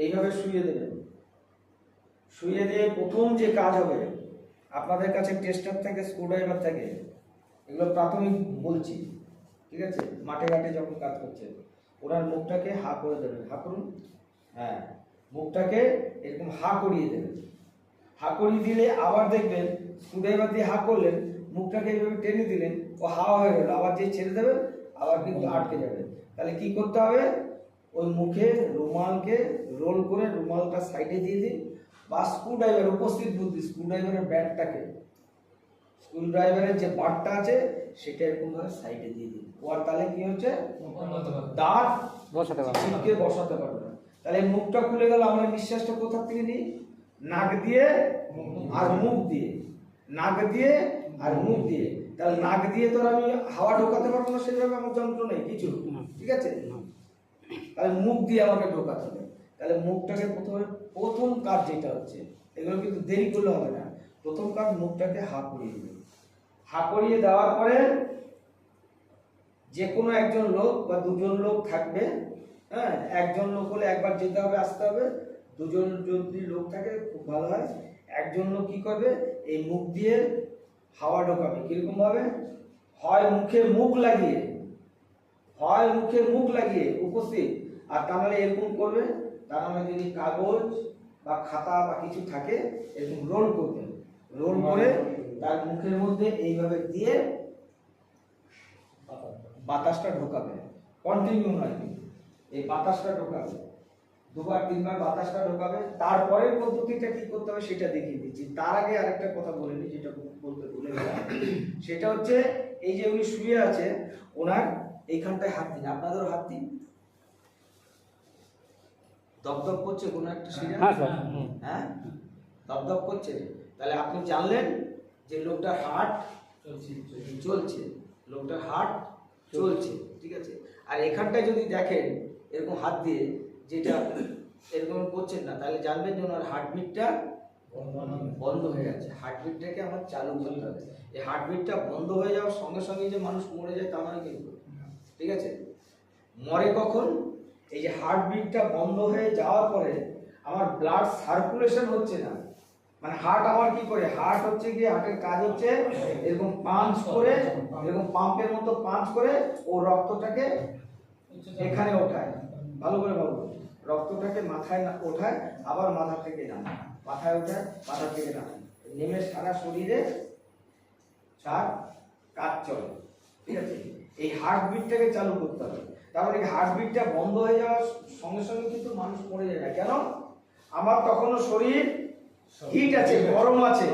এইভাবে শুয়ে দেবেন। শুয়ে দিয়ে প্রথম যে কাজ হবে, আপনাদের কাছে টেস্টার থাকে, স্ক্রুড্রাইভার থাকে, এগুলো প্রাথমিক বলছি, ঠিক আছে? মাঠে ঘাটে যখন কাজ করছে, ওনার মুখটাকে হা করে দেবেন। হা করুন। হ্যাঁ, মুখটাকে এরকম হা করিয়ে দেবেন। হা করিয়ে দিলে আবার দেখবেন স্ক্রুড্রাইভার দিয়ে হা করলেন, মুখটাকে এইভাবে টেনে দিলেন, ও হা হয়ে গেল। আবার যে ছেড়ে দেবেন আবার কিন্তু আটকে যাবে। তাহলে কি করতে হবে? ওই মুখে রুমালকে রোল করে রুমালটা সাইডে দিয়ে দিন, বা স্ক্রুড্রাইভার, উপস্থিত বুদ্ধি, স্ক্রুড্রাইভারের ব্যাটটাকে, স্ক্রুড্রাইভারের যে বাটটা আছে সেটা এরকম ভাবে সাইডে দিয়ে দিন। ওর তাহলে কি হচ্ছে, দাঁত চিপকে বসাতে পারবে না। তাহলে মুখটা খুলে গেল। আমরা নিঃশ্বাসটা কোথা থেকে নিই? নাক দিয়ে আর মুখ দিয়ে, নাক দিয়ে আর মুখ দিয়ে। তাহলে নাক দিয়ে তো আমি হাওয়া ঢোকাতে পারবো না, সেভাবে আমার যন্ত্র নেই কিছু, ঠিক আছে? তাহলে মুখ দিয়ে আমাকে ঢোকাতে হবে। তাহলে মুখটাকে প্রথম কাজ যেটা হচ্ছে, এগুলো কিন্তু দেরি করলে হবে না। প্রথম কাজ মুখটাকে হা করিয়ে দেবে। হা করিয়ে দেওয়ার পরে যে কোনো একজন লোক বা দুজন লোক থাকবে, হ্যাঁ, একজন লোক হলে একবার যেতে হবে, আসতে হবে। দুজন যদি লোক থাকে খুব ভালো হয়। একজন লোক কি করবে, এই মুখ দিয়ে হাওয়া ঢোকাবে। কিরকম ভাবে? হয় মুখে মুখ লাগিয়ে, হয় মুখে মুখ লাগিয়ে উপস্থিত, আর তা নাহলে এরকম করবে। তা নাহলে যদি কাগজ বা খাতা বা কিছু থাকে, এরকম রোল করবে। রোল করে তার মুখের মধ্যে এইভাবে দিয়ে বাতাসটা ঢোকাবে। কন্টিনিউ নয়, এই বাতাসটা ঢোকাবে, দুবার তিনবার বাতাসটা ঢোকাবে। তারপরের পদ্ধতিটা কি করতে হবে সেটা দেখিয়ে দিচ্ছি। তার আগে আরেকটা কথা বলে নিই, যেটা বলতে ভুলে গেলাম। সেটা হচ্ছে, এই যে উনি শুয়ে আছে, ওনার এইখানটায় হাত দিন। আপনাদেরও হাত দিন। দপদপ করছে কোনো একটা শিরা? হ্যাঁ, দপদপ করছে। তাহলে আপনি জানলেন যে লোকটার হার্ট চলছে, লোকটার হার্ট চলছে, ঠিক আছে? আর এখানটায় যদি দেখেন এরকম হাত দিয়ে, যেটা এরকম করছেন না, তাহলে জানবেন যে ওনার হার্টবিটটা বন্ধ হয়ে গেছে। হার্টবিটটাকে আমার চালু করতে হবে। এই হার্টবিটটা বন্ধ হয়ে যাওয়ার সঙ্গে সঙ্গে যে মানুষ মরে যায় তা নয় কিন্তু, ঠিক আছে? মরে কখন? এই যে হার্টবিটটা বন্ধ হয়ে যাওয়ার পরে আমার ব্লাড সার্কুলেশন হচ্ছে না। মানে হার্ট আমার কি করে, হার্ট হচ্ছে গিয়ে, হার্টের কাজ হচ্ছে এরকম পাঞ্চ করে, এরকম পাম্পের মতো পাঞ্চ করে ও রক্তটাকে এখানে ওঠায়। ভালো করে বলবো, রক্তটাকে মাথায় ওঠায়, আবার মাথা থেকে নামায়, মাথায় ওঠায়, মাথা থেকে নামায়, নেমে সারা শরীরে সার কাজ চলে, ঠিক আছে? এই হার্টবিটটাকে চালু করতে হবে। তারপরে হার্টবিটটা বন্ধ হয়ে যাওয়ার সঙ্গে সঙ্গে কিন্তু মানুষ মরে যায় না। কেন? আমার তখনও শরীর হিট আছে, গরম আছে,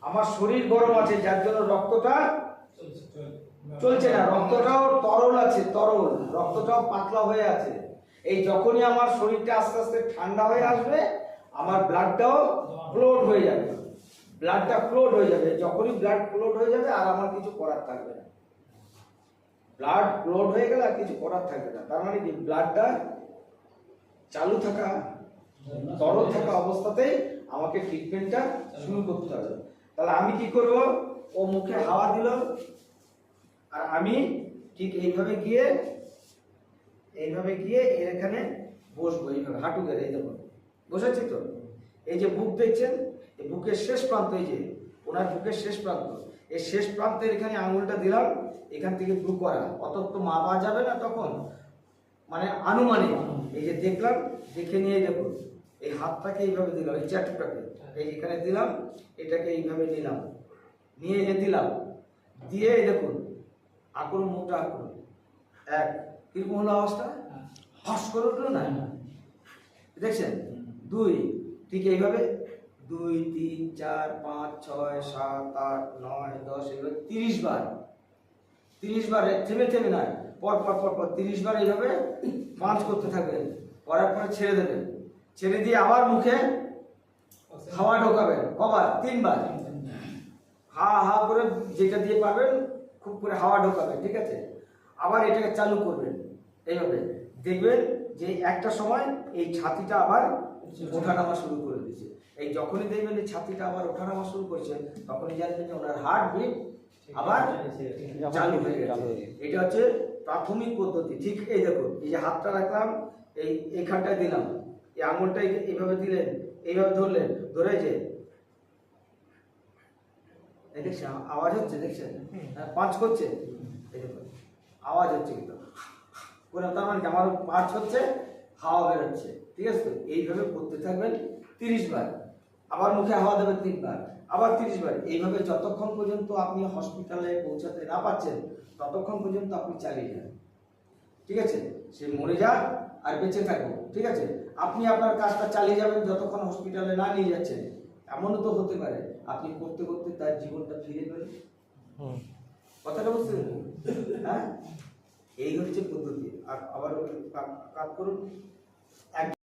আমার শরীর গরম আছে, যার জন্য রক্তটা চলছে না। রক্তটাও তরল আছে, তরল, রক্তটাও পাতলা হয়ে আছে। এই যখনই আমার শরীরটা আস্তে আস্তে ঠান্ডা হয়ে আসবে, আমার ব্লাডটাও ক্লোড হয়ে যাবে, ব্লাডটা ক্লোড হয়ে যাবে। যখনই ব্লাড ক্লোড হয়ে যাবে আর আমার কিছু করার থাকবে না। ব্লাড ক্লোড হয়ে গেলে আর কিছু করার থাকবে না। তার মানে কি, ব্লাডটা চালু থাকা, তরল থাকা অবস্থাতেই আমাকে ট্রিটমেন্টটা শুরু করতে হবে। তাহলে আমি কি করব? ও মুখে হাওয়া দিল, আর আমি ঠিক এইভাবে গিয়ে এর এখানে বসবো, এইভাবে হাঁটু গেড়ে। এই দেখুন বসেছি তো। এই যে বুক দেখছেন, এই বুকের শেষ প্রান্ত, এই যে ওনার বুকের শেষ প্রান্ত, এই শেষ প্রান্তের এখানে আঙুলটা দিলাম, এখান থেকে ব্রু করা। অত তো মাপা যাবে না তখন, মানে আনুমানিক। এই যে দেখলাম, দেখে নিয়ে দেখুন, এই হাতটাকে এইভাবে দিলাম, এই চাটুটাকে এই এখানে দিলাম, এটাকে এইভাবে নিলাম, নিয়ে এ দিলাম, দিয়ে এই দেখুন আঁকুন, মুখটা আঁকুন। এক, কিরকম হলো আওয়াজটা? হস করে উঠলো না? দেখছেন? দুই, ঠিক এইভাবে 2 3 4 5 6 7 8 9 10 এভাবে 30 বার, 30 বার থেমে থেমে নয়, পর পর পর পর 30 বার এইভাবে পাঁচ করতে থাকবেন। করার পরে ছেড়ে দেবেন, ছেড়ে দিয়ে আবার মুখে হাওয়া ঢোকাবেন। কবার? 3 বার। হা হা করে যেটা দিয়ে পাবেন খুব করে হাওয়া ঢোকাবেন, ঠিক আছে? আবার এটাকে চালু করবেন এইভাবে। দেখবেন যে একটা সময় এই ছাতিটা আবার ওঠানামা শুরু করে দিয়েছে। এই যখনই দেখবেন এই ছাতিটা আবার ওঠানামা শুরু করছে, তখনই জানবেন যে ওনার হার্টবিট আবার চালু হয়ে গেছে। এটা হচ্ছে প্রাথমিক পদ্ধতি। ঠিক এই দেখুন, এই যে হাতটা রাখলাম, এইখানটায় দিলাম, এই আঙুলটা এইভাবে দিলেন, এইভাবে ধরলেন, ধরে যে এই দেখছেন আওয়াজ হচ্ছে, দেখছেন পাঁচ করছে, এই দেখুন আওয়াজ হচ্ছে কিন্তু তার মানে আমার পাঁচ হচ্ছে, হাওয়া বেরোচ্ছে। ঠিক আছে, তো এইভাবে করতে থাকবেন 30 বার, আবার মুখে হাওয়া দেবেন 3 বার, আবার 30 বার। এইভাবে যতক্ষণ পর্যন্ত আপনি হসপিটালে পৌঁছাতে না পারছেন ততক্ষণ পর্যন্ত আপনি চালিয়ে যান। ঠিক আছে, সে মরে যাক আর বেঁচে থাকবো, ঠিক আছে, আপনি আপনার কাজটা চালিয়ে যাবেন যতক্ষণ হসপিটালে না নিয়ে যাচ্ছেন। এমনও তো হতে পারে আপনি করতে করতে তার জীবনটা ফিরে পেলেন। কথাটা বুঝতে পেরেছেন? হ্যাঁ, এই হচ্ছে পদ্ধতি। আর আবার কাজ করুন।